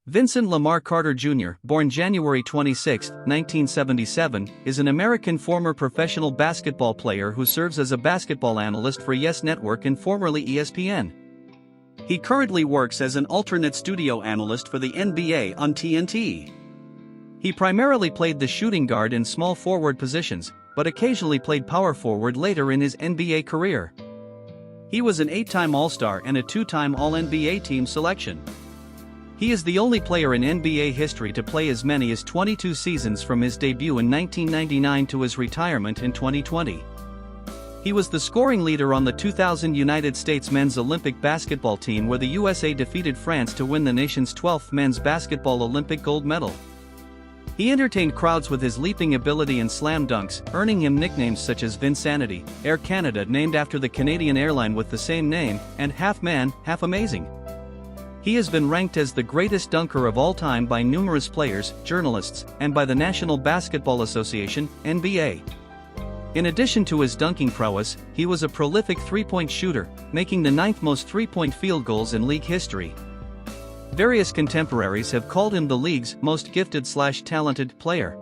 Vincent Lamar Carter Jr., born January 26, 1977, is an American former professional basketball player who serves as a basketball analyst for Yes Network and formerly ESPN. He currently works as an alternate studio analyst for the NBA on TNT. He primarily played the shooting guard and small forward positions, but occasionally played power forward later in his NBA career. He was an 8-time All-Star and a 2-time All-NBA team selection. He is the only player in NBA history to play as many as 22 seasons from his debut in 1999 to his retirement in 2020. He was the scoring leader on the 2000 United States men's Olympic basketball team where the USA defeated France to win the nation's 12th men's basketball Olympic gold medal. He entertained crowds with his leaping ability and slam dunks, earning him nicknames such as Vinsanity, Air Canada named after the Canadian airline with the same name, and Half Man, Half Amazing. He has been ranked as the greatest dunker of all time by numerous players, journalists, and by the National Basketball Association, NBA. In addition to his dunking prowess, he was a prolific three-point shooter, making the 9th most three-point field goals in league history. Various contemporaries have called him the league's most gifted/talented player.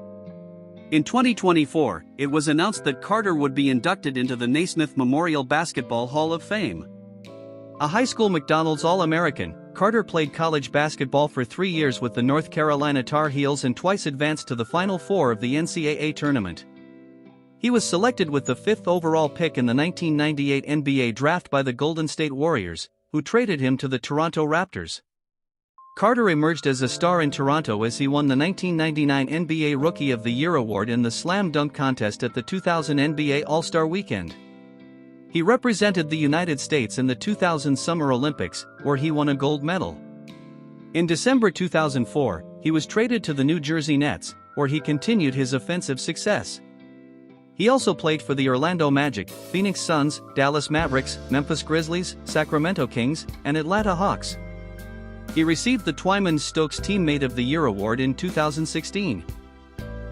In 2024, it was announced that Carter would be inducted into the Naismith Memorial Basketball Hall of Fame. A high school McDonald's All-American, Carter played college basketball for 3 years with the North Carolina Tar Heels and twice advanced to the Final Four of the NCAA tournament. He was selected with the 5th overall pick in the 1998 NBA draft by the Golden State Warriors, who traded him to the Toronto Raptors. Carter emerged as a star in Toronto as he won the 1999 NBA Rookie of the Year award in the slam dunk contest at the 2000 NBA All-Star Weekend. He represented the United States in the 2000 Summer Olympics, where he won a gold medal. In December 2004, he was traded to the New Jersey Nets, where he continued his offensive success. He also played for the Orlando Magic, Phoenix Suns, Dallas Mavericks, Memphis Grizzlies, Sacramento Kings, and Atlanta Hawks. He received the Twyman Stokes Teammate of the Year award in 2016.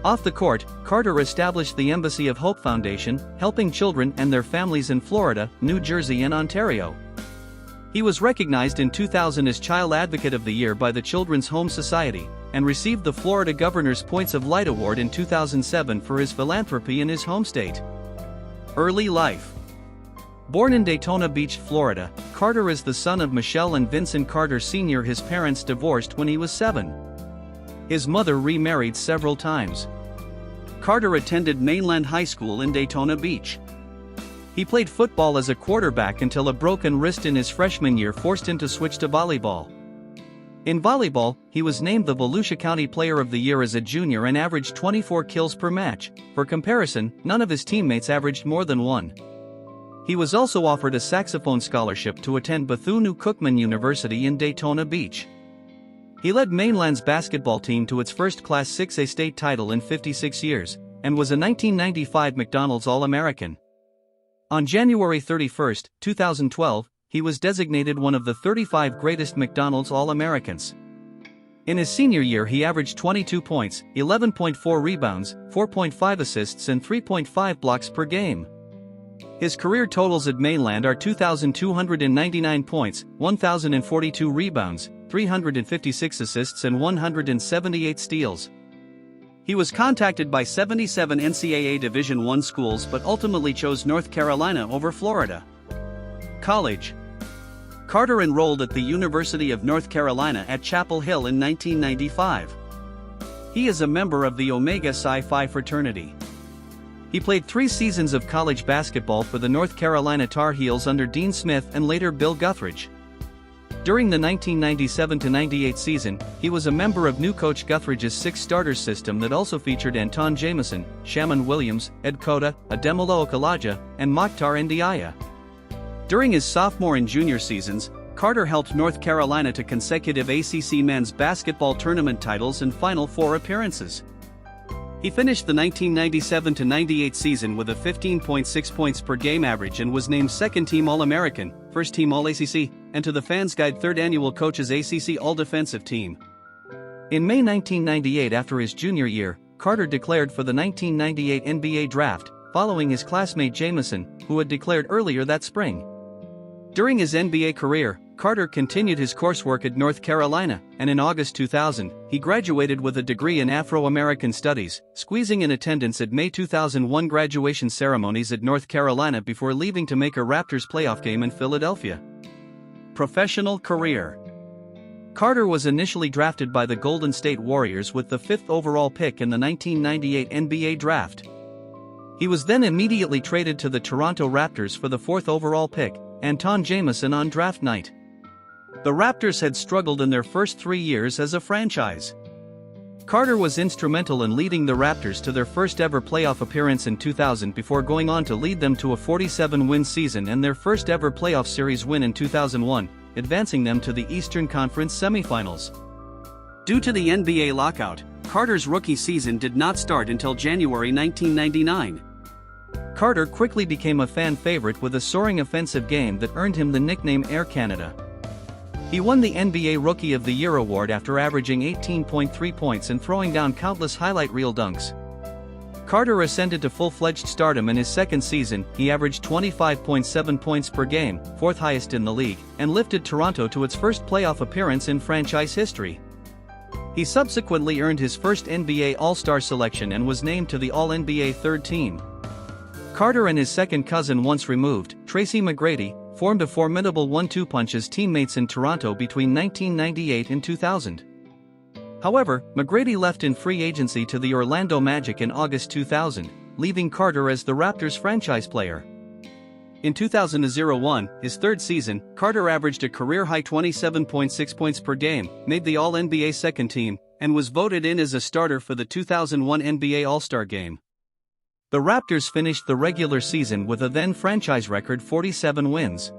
Off the court, Carter established the Embassy of Hope Foundation, helping children and their families in Florida, New Jersey and Ontario. He was recognized in 2000 as Child Advocate of the Year by the Children's Home Society, and received the Florida Governor's Points of Light Award in 2007 for his philanthropy in his home state. Early life. Born in Daytona Beach, Florida, Carter is the son of Michelle and Vincent Carter Sr. His parents divorced when he was 7. His mother remarried several times. Carter attended Mainland High School in Daytona Beach. He played football as a quarterback until a broken wrist in his freshman year forced him to switch to volleyball. In volleyball, he was named the Volusia County Player of the Year as a junior and averaged 24 kills per match. For comparison, none of his teammates averaged more than 1. He was also offered a saxophone scholarship to attend Bethune-Cookman University in Daytona Beach. He led Mainland's basketball team to its first Class 6A state title in 56 years, and was a 1995 McDonald's All-American. On January 31, 2012, he was designated one of the 35 greatest McDonald's All-Americans. In his senior year he averaged 22 points, 11.4 rebounds, 4.5 assists and 3.5 blocks per game. His career totals at Mainland are 2,299 points, 1,042 rebounds, 356 assists and 178 steals. He was contacted by 77 NCAA Division I schools but ultimately chose North Carolina over Florida. College. Carter enrolled at the University of North Carolina at Chapel Hill in 1995. He is a member of the Omega Psi Phi fraternity. He played 3 seasons of college basketball for the North Carolina Tar Heels under Dean Smith and later Bill Guthridge. During the 1997-98 season, he was a member of new coach Guthridge's 6-starters system that also featured Anton Jameson, Shammond Williams, Ed Cota, Ademola Okalaja, and Mokhtar Ndiaye. During his sophomore and junior seasons, Carter helped North Carolina to consecutive ACC men's basketball tournament titles and Final Four appearances. He finished the 1997-98 season with a 15.6 points per game average and was named second-team All-American, first-team All-ACC, and to the Fans Guide third annual Coaches ACC All-Defensive Team. In May 1998, after his junior year, Carter declared for the 1998 NBA Draft, following his classmate Jameson, who had declared earlier that spring. During his NBA career, Carter continued his coursework at North Carolina, and in August 2000, he graduated with a degree in Afro-American Studies, squeezing in attendance at May 2001 graduation ceremonies at North Carolina before leaving to make a Raptors playoff game in Philadelphia. Professional career. Carter was initially drafted by the Golden State Warriors with the 5th overall pick in the 1998 NBA Draft. He was then immediately traded to the Toronto Raptors for the 4th overall pick, Anton Jamison, on draft night. The Raptors had struggled in their first 3 years as a franchise. Carter was instrumental in leading the Raptors to their first ever playoff appearance in 2000 before going on to lead them to a 47-win season and their first ever playoff series win in 2001, advancing them to the Eastern Conference semifinals. Due to the NBA lockout, Carter's rookie season did not start until January 1999. Carter quickly became a fan favorite with a soaring offensive game that earned him the nickname Air Canada. He won the NBA Rookie of the Year award after averaging 18.3 points and throwing down countless highlight reel dunks. Carter ascended to full-fledged stardom in his second season. He averaged 25.7 points per game, 4th highest in the league, and lifted Toronto to its first playoff appearance in franchise history. He subsequently earned his first NBA All-Star selection and was named to the All-NBA third team. Carter and his second cousin once removed, Tracy McGrady, formed a formidable 1-2 punch as teammates in Toronto between 1998 and 2000. However, McGrady left in free agency to the Orlando Magic in August 2000, leaving Carter as the Raptors franchise player. In 2001, his third season, Carter averaged a career-high 27.6 points per game, made the All-NBA second team, and was voted in as a starter for the 2001 NBA All-Star Game. The Raptors finished the regular season with a then-franchise record 47 wins.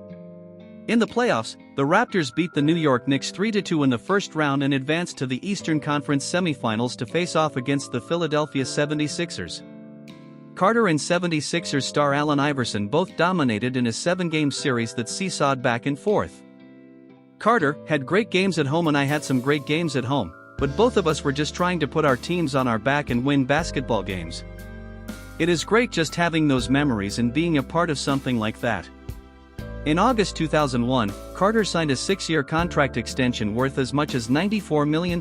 In the playoffs, the Raptors beat the New York Knicks 3-2 in the first round and advanced to the Eastern Conference semifinals to face off against the Philadelphia 76ers. Carter and 76ers star Allen Iverson both dominated in a 7-game series that seesawed back and forth. Carter had great games at home and I had some great games at home, but both of us were just trying to put our teams on our back and win basketball games. It is great just having those memories and being a part of something like that. In August 2001, Carter signed a 6-year contract extension worth as much as $94 million.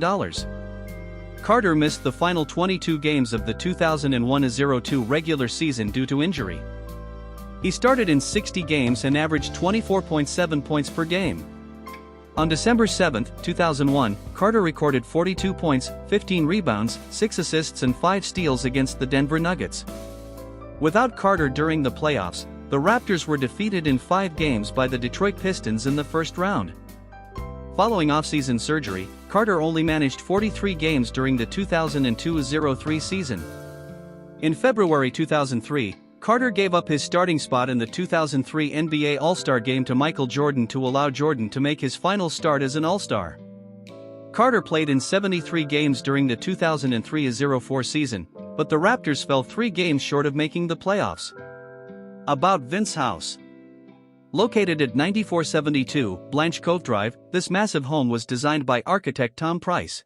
Carter missed the final 22 games of the 2001-02 regular season due to injury. He started in 60 games and averaged 24.7 points per game. On December 7, 2001, Carter recorded 42 points, 15 rebounds, 6 assists and 5 steals against the Denver Nuggets. Without Carter during the playoffs, the Raptors were defeated in 5 games by the Detroit Pistons in the first round. Following off-season surgery, Carter only managed 43 games during the 2002-03 season. In February 2003, Carter gave up his starting spot in the 2003 NBA All-Star Game to Michael Jordan to allow Jordan to make his final start as an All-Star. Carter played in 73 games during the 2003-04 season, but the Raptors fell 3 games short of making the playoffs. About Vince House. Located at 9472 Blanche Cove Drive, this massive home was designed by architect Tom Price.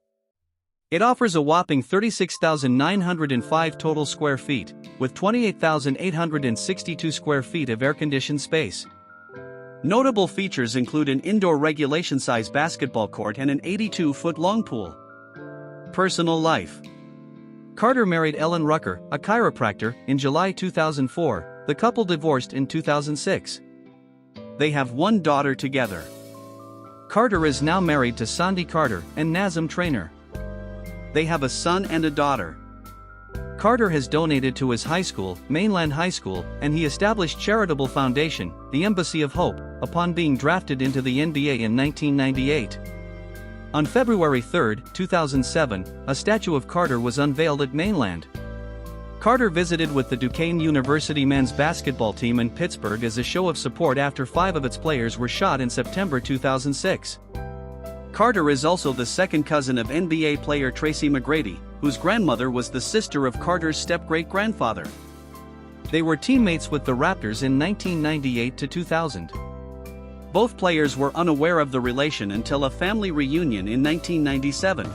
It offers a whopping 36,905 total square feet, with 28,862 square feet of air-conditioned space. Notable features include an indoor regulation-size basketball court and an 82-foot long pool. Personal life. Carter married Ellen Rucker, a chiropractor, in July 2004. The couple divorced in 2006. They have 1 daughter together. Carter is now married to Sandy Carter and Nazem Trainer. They have a son and a daughter. Carter has donated to his high school, Mainland High School, and he established charitable foundation, the Embassy of Hope, upon being drafted into the NBA in 1998. On February 3, 2007, a statue of Carter was unveiled at Mainland. Carter visited with the Duquesne University men's basketball team in Pittsburgh as a show of support after 5 of its players were shot in September 2006. Carter is also the second cousin of NBA player Tracy McGrady, whose grandmother was the sister of Carter's step-great-grandfather. They were teammates with the Raptors in 1998 to 2000. Both players were unaware of the relation until a family reunion in 1997.